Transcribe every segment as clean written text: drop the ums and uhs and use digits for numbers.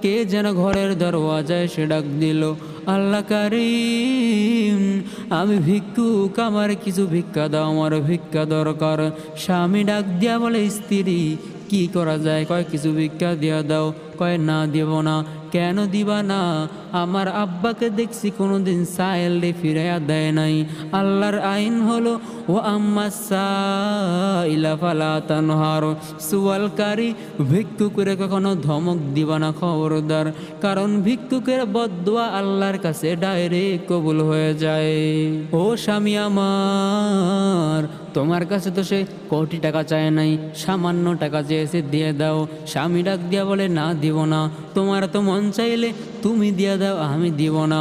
কে যেন ঘরের দরওয়াজায় সে ডাক দিল, আল্লাহ কারীম, আমি ভিক্ষুক, আমার কিছু ভিক্ষা দাও, আমার ভিক্ষা দরকার। স্বামী ডাক দিয়া বলে, স্ত্রী কি করা যায়? কয় কিছু ভিক্ষা দিয়া দাও। কয় না, দেব না। কেন দিবা না? আমার আব্বাকে দেখছি কোনোদিন সায়েলরে ফিরাইয়া দেয় নাই। আল্লাহর আইন হলো, ও আম্মা সাইলা ফালা তানহার, সুয়ালকারী ভিক্ষুকের কখনো ধমক দিবা না, খবরদার। কারণ ভিক্ষুকের বদদুয়া আল্লাহর কাছে ডাইরেক্ট কবুল হয়ে যায়। ও স্বামী আমার, তোমার কাছে তো সে কোটি টাকা চায় নাই, সামান্য টাকা চেয়েছে, দিয়ে দাও। স্বামী ডাক দিয়া বলে, না দিব না। তোমার তো মন চাইলে তুমি দিয়া দাও, আমি দিব না।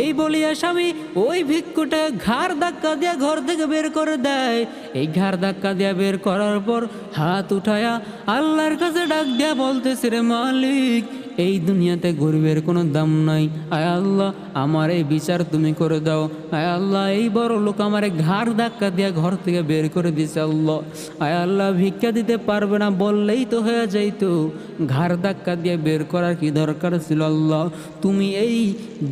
এই বলিয়া স্বামী ওই ভিক্ষুটা ঘাড় ধাক্কা দিয়া ঘর থেকে বের করে দেয়। এই ঘাড় ধাক্কা দিয়া বের করার পর হাত উঠায়া আল্লাহর কাছে ডাক দিয়া বলতেছে, রে মালিক, এই দুনিয়াতে গরিবের কোনো দাম নাই। আয় আল্লাহ, আমার এই বিচার তুমি করে দাও। আয় আল্লাহ, এই বড় লোক আমারে ঘাড় ধাক্কা দিয়া ঘর থেকে বের করে দিছে। আল্লাহ, আয় আল্লাহ, ভিক্ষা দিতে পারবে না বললেই তো হয়ে যাইতো, ঘাড় ধাক্কা দিয়ে বের করার কি দরকার ছিল? আল্লাহ, তুমি এই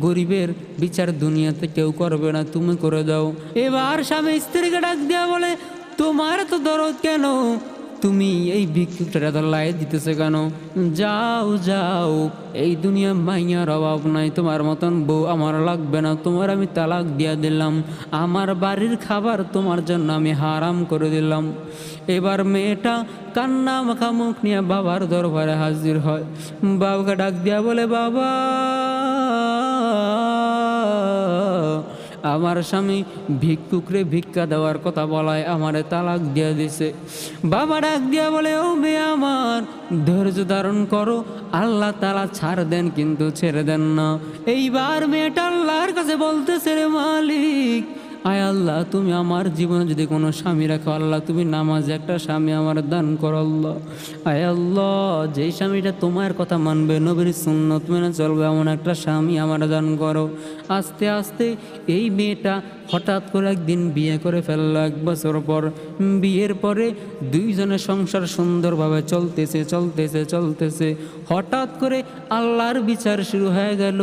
গরিবের বিচার দুনিয়াতে কেউ করবে না, তুমি করে দাও। এবার স্বামী স্ত্রীকে ডাক দিয়া বলে, তোমার তো দরদ কেন? তুমি এই ভিক্ষুকটা এত লাই দিতেছে কেন? যাও যাও, এই দুনিয়া মাইয়ার অভাব নাই, তোমার মতন বউ আমার লাগবে না, তোমার আমি তালাক দিয়া দিলাম, আমার বাড়ির খাবার তোমার জন্য আমি হারাম করে দিলাম। এবার মেয়েটা কান্না মাখা মুখ নিয়ে বাবার দরবারে হাজির হয়। বাবাকে ডাক দিয়া বলে, বাবা, আমার স্বামী ভিক্ষুকরে ভিক্ষা দেওয়ার কথা বলায় আমারে তালাক দিয়া দিছে। বাবা ডাক দিয়া বলে, ও মেয়ে আমার, ধৈর্য ধারণ করো, আল্লাহ তাআলা ছাড় দেন কিন্তু ছেড়ে দেন না। এইবার মেয়েটা আল্লাহর কাছে বলতেছে, রে মালিক, আয় আল্লাহ, তুমি আমার জীবনে যদি কোনো স্বামী রাখো, আল্লাহ তুমি নামাজে একটা স্বামী আমার দান করো। আল্লাহ, আয় আল্লাহ, যেই স্বামীটা তোমার কথা মানবে, নবীর সুন্নত মেনে চলবে, এমন একটা স্বামী আমার দান করো। আস্তে আস্তে এই মেয়েটা হঠাৎ করে একদিন বিয়ে করে ফেললো। 1 বছর পর, বিয়ের পরে দুইজনের সংসার সুন্দরভাবে চলতেছে চলতেছে চলতেছে। হঠাৎ করে আল্লাহর বিচার শুরু হয়ে গেল।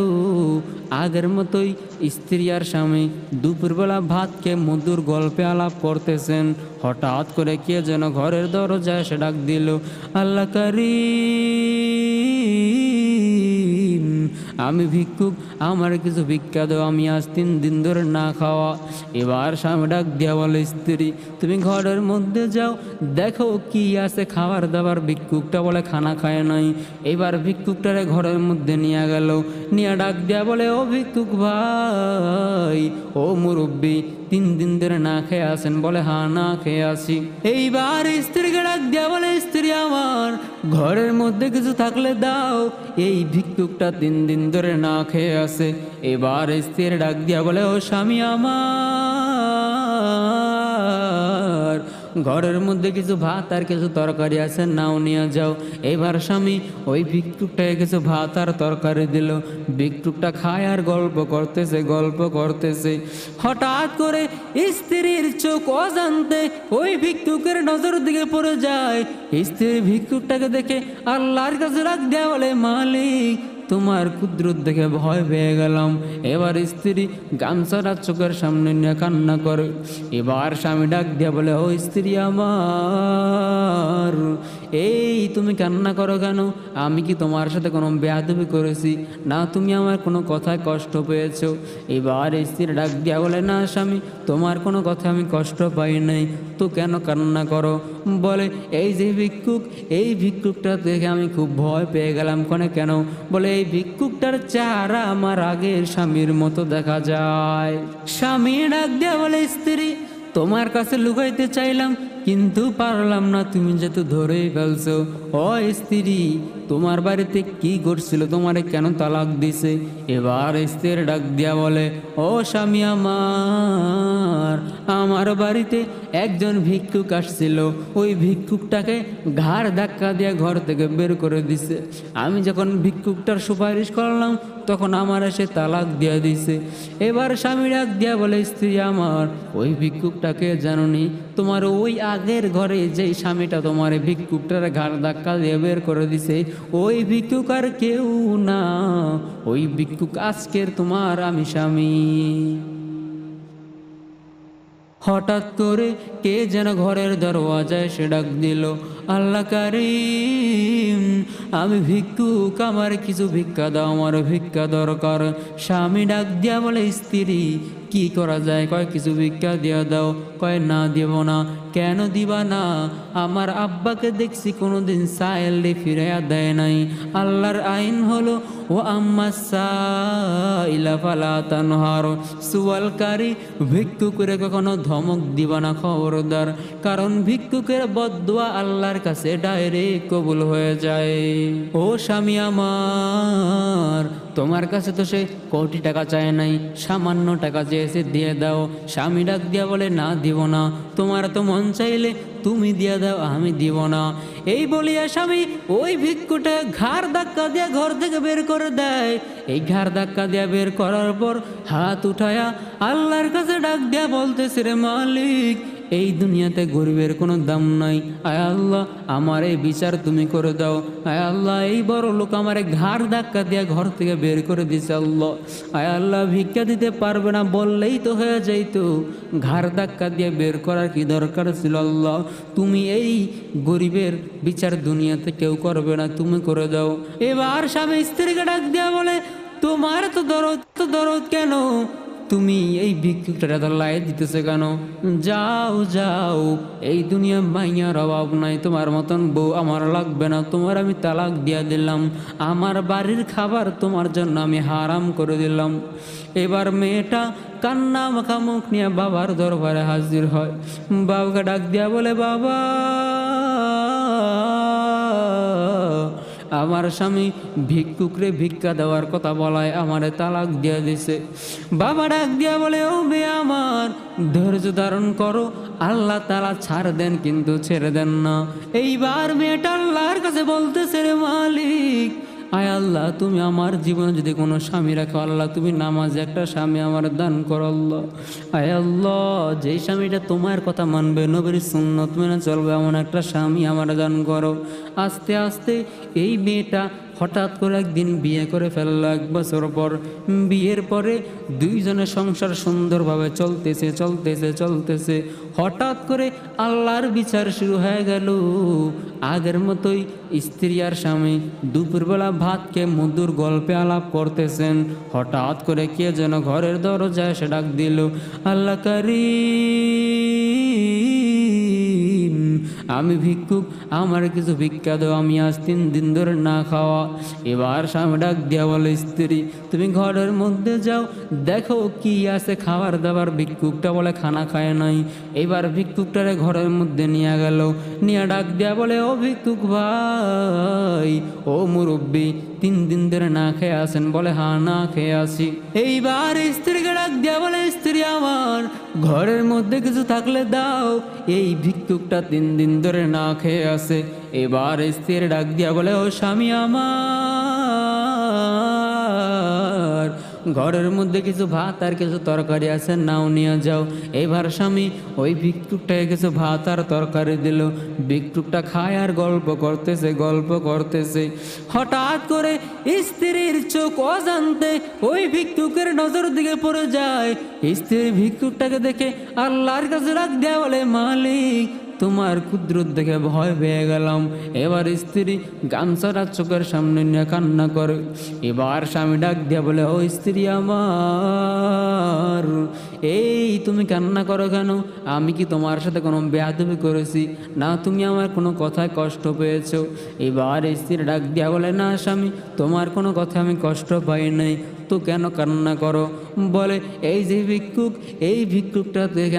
আগের মতোই স্ত্রী আর স্বামী দুপুরবেলা ভাত খেয়ে মধুর গল্পে আলাপ করতেছেন। হঠাৎ করে কে যেন ঘরের দরজায় এসে ডাক দিল, আল্লাহ কারীম, আমি ভিক্ষুক, আমার কিছু ভিক্ষা দাও, আমি আজ 3 দিন ধরে না খাওয়া। এবার স্বামী ডাক দিয়া বলে, স্ত্রী তুমি ঘরের মধ্যে যাও, দেখো কি আছে খাবার দাবার। ভিক্ষুকটা বলে খানা খায় নাই। এবার ভিক্ষুকটারে ঘরের মধ্যে নিয়ে গেল, নিয়ে ডাক দিয়া বলে, ও ভিক্ষুক ভাই, ও মুরব্বী, 3 দিন ধরে না খেয়ে আসেন? বলে, হ্যাঁ, না খেয়ে আসি। এইবার স্ত্রীকে ডাক দিয়া বলে, স্ত্রী আমার, ঘরের মধ্যে কিছু থাকলে দাও, এই ভিক্ষুকটা 3 দিন ধরে না খেয়ে আসে। এবার স্ত্রীর ডাক দিয়া বলে, ও স্বামী আমার, ঘরের মধ্যে কিছু ভাত আর কিছু তরকারি আছে, নাও নিয়ে যাও। এবার স্বামী ওই ভিক্ষুকটাকে কিছু ভাত আর তরকারি দিল। ভিক্ষুকটা খায় আর গল্প করতেছে গল্প করতেছে। হঠাৎ করে স্ত্রীর চোখ অজান্তে ওই ভিক্ষুকের নজর দিকে পড়ে যায়। স্ত্রী ভিক্ষুকটাকে দেখে আল্লাহর কাছে ডাক দেয়া বলে, মালিক, তোমার কুদরত দেখে ভয় পেয়ে গেলাম। এবার স্ত্রী গামছাটা চোখের সামনে নিয়ে কান্না করে। এবার স্বামী ডাক দিয়া বলে, ও স্ত্রী আমার, এই তুমি কান্না করো কেন? আমি কি তোমার সাথে কোনো বেয়াদবি করেছি? না, তুমি আমার কোনো কথায় কষ্ট পেয়েছো? এবার স্ত্রী ডাক দিয়া বলে, না স্বামী, তোমার কোনো কথা আমি কষ্ট পাই নাই, তো কেন কান্না করো? বলে, এই যে ভিক্ষুক, এই ভিক্ষুকটা দেখে আমি খুব ভয় পেয়ে গেলাম। কেন? বলে, এই ভিক্ষুকটার চেহারা আমার আগের স্বামীর মতো দেখা যায়। স্বামী ডাক দিয়া বলে, স্ত্রী, তোমার কাছে লুকাইতে চাইলাম কিন্তু পারলাম না, তুমি যেহেতু ধরেই ফেলছো। ও স্ত্রী, তোমার বাড়িতে কি করছিল? তোমারে কেন তালাক দিছে? এবার স্ত্রীর ডাক দিয়া বলে, ও স্বামী আমার, আমার বাড়িতে একজন ভিক্ষুক আসছিল, ওই ভিক্ষুকটাকে ঘাড় ধাক্কা দিয়ে ঘর থেকে বের করে দিছে। আমি যখন ভিক্ষুকটার সুপারিশ করলাম তখন আমার এসে তালাক দিয়া দিছে। এবার স্বামী ডাক দিয়া বলে, স্ত্রী আমার, ওই ভিক্ষুকটাকে জানোনি? তোমার ওই আগের ঘরে যেই স্বামীটা তোমার ভিক্ষুকটার ঘাড় ধাক্কা দিয়ে বের করে দিছে, ওই ভিক্ষুক আর কেউ না, ওই ভিক্ষুক আজকের তোমার আমি স্বামী। হঠাৎ করে কে যেন ঘরের দরওয়াজায় এসে ডাক দিল, আল্লাহ কারীম, আমি ভিক্ষুক, আমার কিছু ভিক্ষা দাও, আমার ভিক্ষা দরকার। স্বামী ডাক দিয়া বলে, স্ত্রী কি করা যায়? কয় কিছু ভিক্ষা দিয়া দাও। কয় না দেব না। কেন দিবা না? আমার আব্বাকে দেখছি কোনোদিন সায়েলরে ফিরাইয়া দেয় নাই। আল্লাহর আইন হলো ও আম্মা সাইলা ফালা তানহার, সুয়ালকারী ভিক্ষুকের কখনো ধমক দিবা না, খবরদার। কারণ ভিক্ষুকের বদদুয়া আল্লাহর কাছে ডাইরেক্ট কবুল হয়ে যায়। ও স্বামী আমার, তোমার কাছে তো সে কোটি টাকা চায় নাই, সামান্য টাকা চেয়েছে, দিয়ে দাও। স্বামী ডাক দিয়া বলে, না দিব না। তোমার তো মন চাইলে তুমি দিয়া দাও, আমি দিব না। এই বলিয়া স্বামী ওই ভিক্ষুটা ঘাড় ধাক্কা দিয়া ঘর থেকে বের করে দেয়। এই ঘাড় ধাক্কা দিয়া বের করার পর হাত উঠায়া আল্লাহর কাছে ডাক দিয়া বলতেছে, রে মালিক, এই দুনিয়াতে গরিবের কোনো দাম নাই। আয় আল্লাহ, আমার এই বিচার তুমি করে দাও। আয় আল্লাহ, এই বড় লোক আমারে ঘাড় ধাক্কা দিয়া ঘর থেকে বের করে দিছে। আল্লাহ, আয় আল্লাহ, ভিক্ষা দিতে পারবে না বললেই তো হয়ে যাইতো, ঘাড় ধাক্কা দিয়ে বের করার কি দরকার ছিল? আল্লাহ, তুমি এই গরিবের বিচার দুনিয়াতে কেউ করবে না, তুমি করে দাও। এবার স্বামী স্ত্রীকে ডাক দিয়া বলে, তোমার তো দরদ কেন? তুমি এই ভিক্ষুকটা লাই দিতেছে কেন? যাও যাও, এই দুনিয়া মাইয়ার অভাব নাই, তোমার মতন বউ আমার লাগবে না, তোমার আমি তালাক দিয়া দিলাম, আমার বাড়ির খাবার তোমার জন্য আমি হারাম করে দিলাম। এবার মেয়েটা কান্না মাখা মুখ নিয়ে বাবার দরবারে হাজির হয়। বাবাকে ডাক দিয়া বলে, বাবা, আমার স্বামী ভিক্ষুকরে ভিক্ষা দেওয়ার কথা বলায় আমারে তালাক দিয়া দিছে। বাবা ডাক দিয়া বলে, ও মেয়ে আমার, ধৈর্য ধারণ করো, আল্লাহ তাআলা ছাড় দেন কিন্তু ছেড়ে দেন না। এইবার মেয়েটা আল্লাহর কাছে বলতেছে, রে মালিক, আয় আল্লাহ, তুমি আমার জীবনে যদি কোনো স্বামী রাখো, আল্লাহ তুমি নামাজে একটা স্বামী আমার দান করো। আল্লাহ, আয় আল্লাহ, যেই স্বামীটা তোমার কথা মানবে, নবীর সুন্নত মেনে চলবে, এমন একটা স্বামী আমার দান করো। আস্তে আস্তে এই মেয়েটা হঠাৎ করে একদিন বিয়ে করে ফেললো। 1 বছর পর বিয়ের পরে দুইজনের সংসার সুন্দরভাবে চলতেছে। হঠাৎ করে আল্লাহর বিচার শুরু হয়ে গেল। আগের মতোই স্ত্রী আর স্বামী দুপুরবেলা ভাতকে মধুর গল্পে আলাপ করতেছেন। হঠাৎ করে কে যেন ঘরের দরজায় এসে ডাক দিল, আল্লাহ কারীম, আমি ভিক্ষুক, আমার কিছু ভিক্ষা দাও, আমি আজ 3 দিন ধরে না খাওয়া। এবার স্বামী ডাক দিয়া বলে, স্ত্রী তুমি ঘরের মধ্যে যাও, দেখো কি আছে খাবার দাবার। ভিক্ষুকটা বলে খানা খায় নাই। এবার ভিক্ষুকটারে ঘরের মধ্যে নিয়ে গেল, নিয়ে ডাক দিয়া বলে, ও ভিক্ষুক ভাই, ও মুরব্বী, 3 দিন ধরে না খেয়ে আসেন? বলে, হ্যাঁ, না খেয়ে আসি। এইবার স্ত্রীকে ডাক দিয়া বলে, স্ত্রী আমার, ঘরের মধ্যে কিছু থাকলে দাও, এই ভিক্ষুকটা 3 দিন ধরে না খেয়ে আসে। এবার স্ত্রীর ডাক দিয়া বলে, ও স্বামী আমার, ঘরের মধ্যে কিছু ভাত আর কিছু তরকারি আছে, নাও নিয়ে যাও। এবার স্বামী ওই ভিক্ষুকটাকে কিছু ভাত আর তরকারি দিল। ভিক্ষুকটা খায় আর গল্প করতেছে। হঠাৎ করে স্ত্রীর চোখ অজান্তে ওই ভিক্ষুকের নজর দিকে পড়ে যায়। স্ত্রী ভিক্ষুকটাকে দেখে আল্লাহর কাছে ডাক দেয়া বলে, মালিক, তোমার কুদরত দেখে ভয় পেয়ে গেলাম। এবার স্ত্রী গামছাটা চোখের সামনে নিয়ে কান্না করে। এবার স্বামী ডাক দিয়া বলে, ও স্ত্রী আমার, এই তুমি কান্না করো কেন? আমি কি তোমার সাথে কোনো বেয়াদবি করেছি? না, তুমি আমার কোনো কথায় কষ্ট পেয়েছো? এবার স্ত্রী ডাক দিয়া বলে, না স্বামী, তোমার কোনো কথা আমি কষ্ট পাই নাই, তো কেন কান্না করো? বলে, এই যে ভিক্ষুক, এই ভিক্ষুকটা দেখে